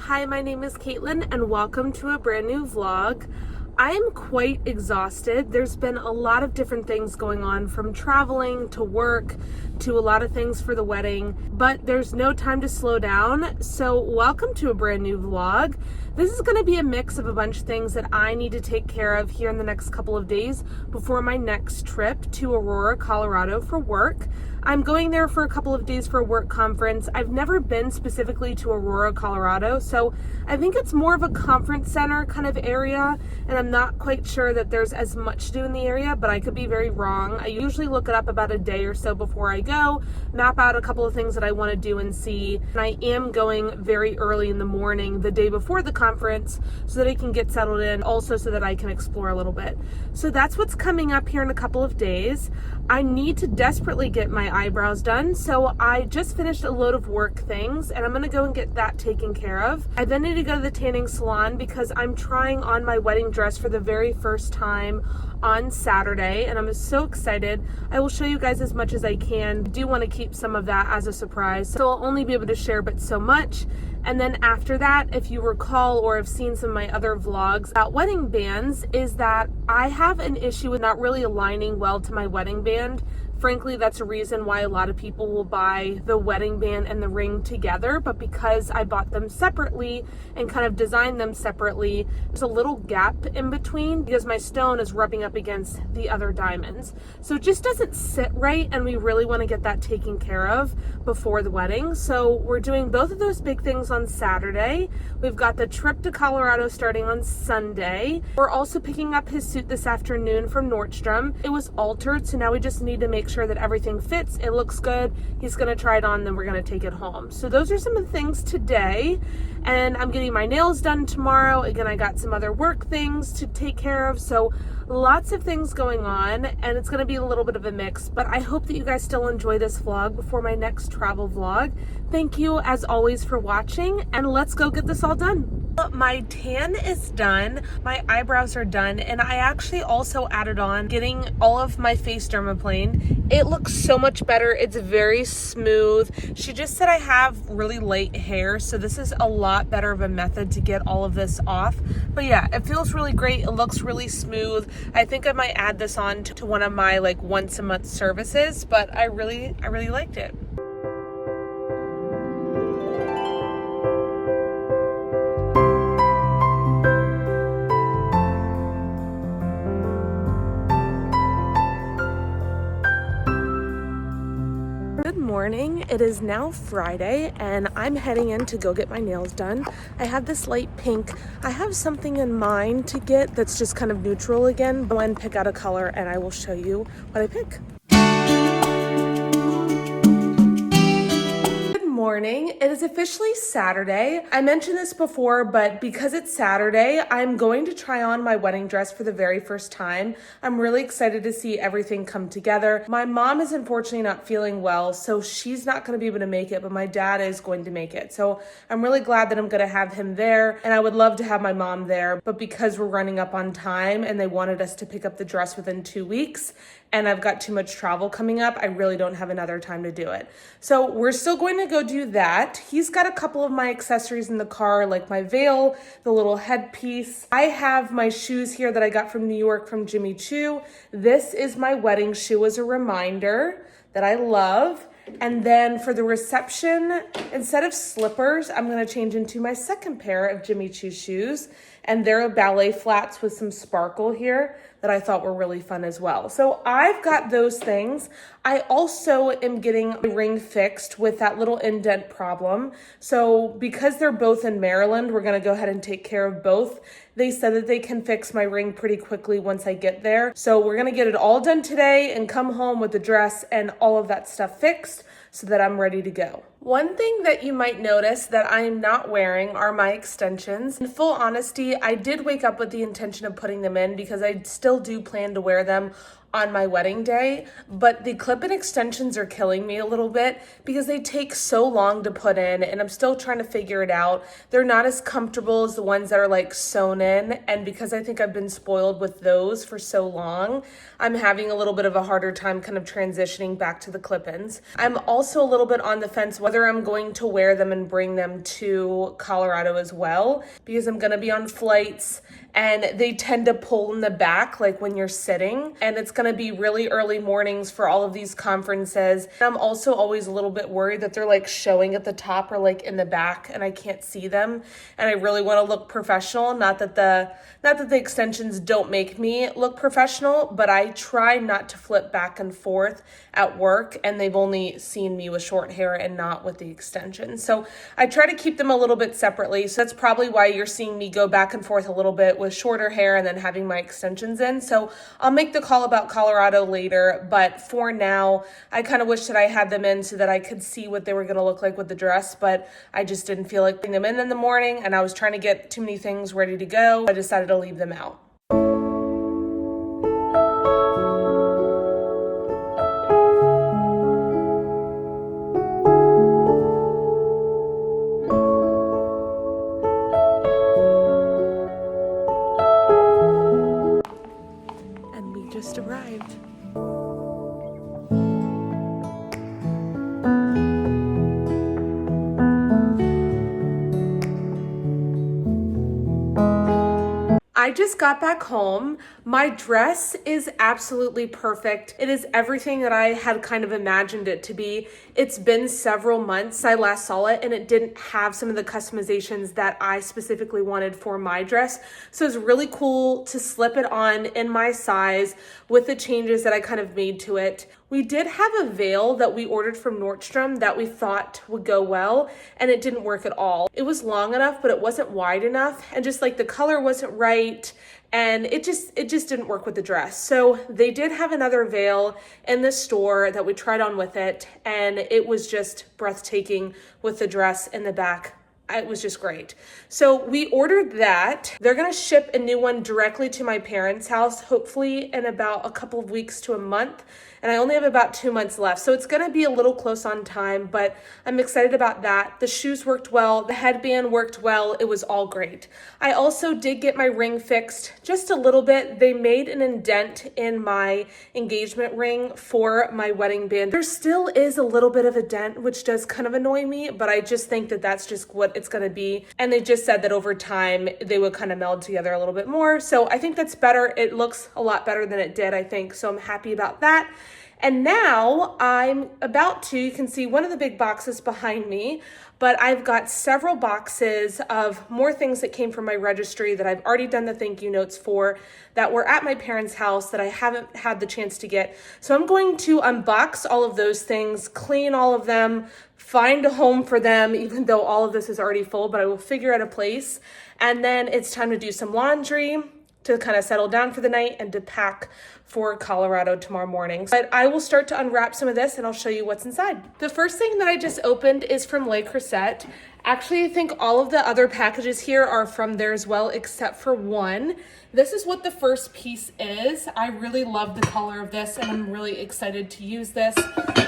Hi, my name is Caitlin and welcome to a brand new vlog. I am quite exhausted. There's been a lot of different things going on, from traveling to work to a lot of things for the wedding, but there's no time to slow down. So welcome to a brand new vlog. This is going to be a mix of a bunch of things that I need to take care of here in the next couple of days before my next trip to Aurora, Colorado for work. I'm going there for a couple of days for a work conference. I've never been specifically to Aurora, Colorado, so I think it's more of a conference center kind of area, and I'm not quite sure that there's as much to do in the area, but I could be very wrong. I usually look it up about a day or so before I go, map out a couple of things that I want to do and see, and I am going very early in the morning the day before the conference so that I can get settled in, also so that I can explore a little bit. So that's what's coming up here in a couple of days. I need to desperately get my eyebrows done, so I just finished a load of work things and I'm gonna go and get that taken care of. I then need to go to the tanning salon because I'm trying on my wedding dress for the very first time on Saturday, and I'm so excited. I will show you guys as much as I can. I do want to keep some of that as a surprise, so I'll only be able to share but so much. And then after that, if you recall or have seen some of my other vlogs about wedding bands, is that I have an issue with not really aligning well to my wedding band. Frankly, that's a reason why a lot of people will buy the wedding band and the ring together, but because I bought them separately and kind of designed them separately, there's a little gap in between because my stone is rubbing up against the other diamonds. So it just doesn't sit right, and we really want to get that taken care of before the wedding. So we're doing both of those big things on Saturday. We've got the trip to Colorado starting on Sunday. We're also picking up his suit this afternoon from Nordstrom. It was altered, so now we just need to make sure that everything fits, it looks good, he's gonna try it on, then we're gonna take it home. So those are some of the things today, and I'm getting my nails done tomorrow. Again, I got some other work things to take care of, so lots of things going on, and it's gonna be a little bit of a mix, but I hope that you guys still enjoy this vlog before my next travel vlog. Thank you as always for watching, and let's go get this all done. My tan is done, my eyebrows are done, and I actually also added on getting all of my face dermaplane. It looks so much better. It's very smooth. She just said I have really light hair, so this is a lot better of a method to get all of this off. But yeah, it feels really great. It looks really smooth. I think I might add this on to one of my like once a month services, but I really liked it. Good morning. It is now Friday and I'm heading in to go get my nails done. I have this light pink. I have something in mind to get that's just kind of neutral again. Go and pick out a color and I will show you what I pick. Morning. It is officially Saturday. I mentioned this before, but because it's Saturday, I'm going to try on my wedding dress for the very first time. I'm really excited to see everything come together. My mom is unfortunately not feeling well, so she's not going to be able to make it, but my dad is going to make it. So I'm really glad that I'm going to have him there, and I would love to have my mom there, but because we're running up on time and they wanted us to pick up the dress within 2 weeks, and I've got too much travel coming up, I really don't have another time to do it. So we're still going to go do that. He's got a couple of my accessories in the car, like my veil, the little headpiece. I have my shoes here that I got from New York from Jimmy Choo. This is my wedding shoe as a reminder that I love. And then for the reception, instead of slippers, I'm gonna change into my second pair of Jimmy Choo shoes. And they're ballet flats with some sparkle here that I thought were really fun as well. So I've got those things. I also am getting a ring fixed with that little indent problem. So because they're both in Maryland, we're gonna go ahead and take care of both. They said that they can fix my ring pretty quickly once I get there. So we're gonna get it all done today and come home with the dress and all of that stuff fixed so that I'm ready to go. One thing that you might notice that I am not wearing are my extensions. In full honesty, I did wake up with the intention of putting them in because I still do plan to wear them on my wedding day, but the clip-in extensions are killing me a little bit because they take so long to put in and I'm still trying to figure it out. They're not as comfortable as the ones that are like sewn in, and because I think I've been spoiled with those for so long, I'm having a little bit of a harder time kind of transitioning back to the clip-ins. I'm also a little bit on the fence whether whether I'm going to wear them and bring them to Colorado as well, because I'm gonna be on flights and they tend to pull in the back like when you're sitting, and it's gonna be really early mornings for all of these conferences. I'm also always a little bit worried that they're like showing at the top or like in the back and I can't see them, and I really want to look professional. Not that the extensions don't make me look professional, but I try not to flip back and forth at work, and they've only seen me with short hair and not with the extensions. So I try to keep them a little bit separately. So that's probably why you're seeing me go back and forth a little bit with shorter hair and then having my extensions in. So I'll make the call about Colorado later, but for now, I kind of wish that I had them in so that I could see what they were going to look like with the dress, but I just didn't feel like putting them in the morning, and I was trying to get too many things ready to go. I decided to leave them out. And we just arrived. I just got back home. My dress is absolutely perfect. It is everything that I had kind of imagined it to be. It's been several months I last saw it, and it didn't have some of the customizations that I specifically wanted for my dress. So it's really cool to slip it on in my size with the changes that I kind of made to it. We did have a veil that we ordered from Nordstrom that we thought would go well, and it didn't work at all. It was long enough, but it wasn't wide enough, and just like the color wasn't right, and it just didn't work with the dress. So they did have another veil in the store that we tried on with it, and it was just breathtaking with the dress in the back. It was just great. So we ordered that. They're gonna ship a new one directly to my parents' house, hopefully in about a couple of weeks to a month. And I only have about 2 months left. So it's gonna be a little close on time, but I'm excited about that. The shoes worked well, the headband worked well, it was all great. I also did get my ring fixed just a little bit. They made an indent in my engagement ring for my wedding band. There still is a little bit of a dent, which does kind of annoy me, but I just think that that's just what it's gonna be. And they just said that over time, they would kind of meld together a little bit more. So I think that's better. It looks a lot better than it did, I think. So I'm happy about that. And now I'm about to, you can see one of the big boxes behind me, but I've got several boxes of more things that came from my registry that I've already done the thank you notes for, that were at my parents' house that I haven't had the chance to get. So I'm going to unbox all of those things, clean all of them, find a home for them, even though all of this is already full, but I will figure out a place. And then it's time to do some laundry, to kind of settle down for the night, and to pack for Colorado tomorrow morning. But I will start to unwrap some of this and I'll show you what's inside. The first thing that I just opened is from Le Creuset. Actually, I think all of the other packages here are from there as well, except for one. This is what the first piece is. I really love the color of this, and I'm really excited to use this.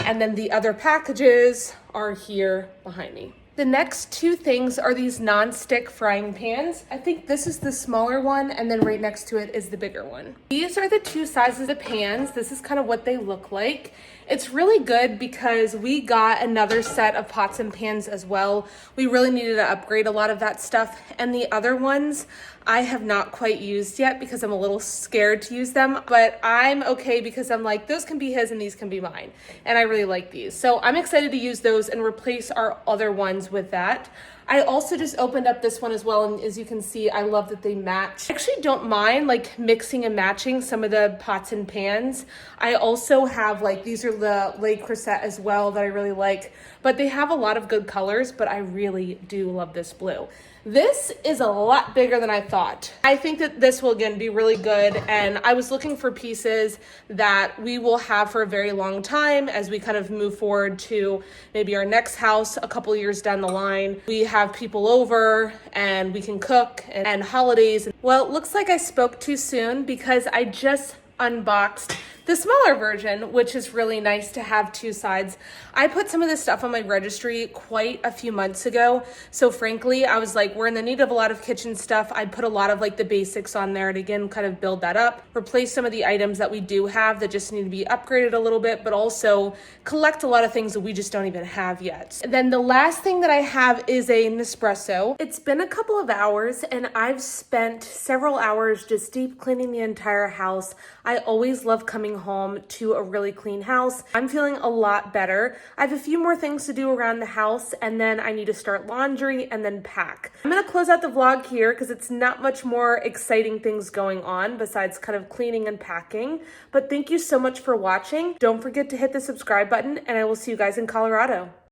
And then the other packages are here behind me. The next two things are these non-stick frying pans. I think this is the smaller one, and then right next to it is the bigger one. These are the two sizes of pans. This is kind of what they look like. It's really good because we got another set of pots and pans as well. We really needed to upgrade a lot of that stuff. And the other ones I have not quite used yet because I'm a little scared to use them, but I'm okay because I'm like, those can be his and these can be mine. And I really like these. So I'm excited to use those and replace our other ones with that. I also just opened up this one as well, and as you can see, I love that they match. I actually don't mind like mixing and matching some of the pots and pans. I also have like, these are the Le Creuset as well that I really like, but they have a lot of good colors, but I really do love this blue. This is a lot bigger than I thought. I think that this will again be really good, and I was looking for pieces that we will have for a very long time as we kind of move forward to maybe our next house a couple years down the line. We have people over and we can cook and holidays. Well, it looks like I spoke too soon because I just unboxed the smaller version, which is really nice to have two sides. I put some of this stuff on my registry quite a few months ago. So frankly, I was like, we're in the need of a lot of kitchen stuff. I put a lot of like the basics on there to again kind of build that up, replace some of the items that we do have that just need to be upgraded a little bit, but also collect a lot of things that we just don't even have yet. And then the last thing that I have is a Nespresso. It's been a couple of hours and I've spent several hours just deep cleaning the entire house. I always love coming home to a really clean house. I'm feeling a lot better. I have a few more things to do around the house and then I need to start laundry and then pack. I'm gonna close out the vlog here because it's not much more exciting things going on besides kind of cleaning and packing. But thank you so much for watching. Don't forget to hit the subscribe button and I will see you guys in Colorado.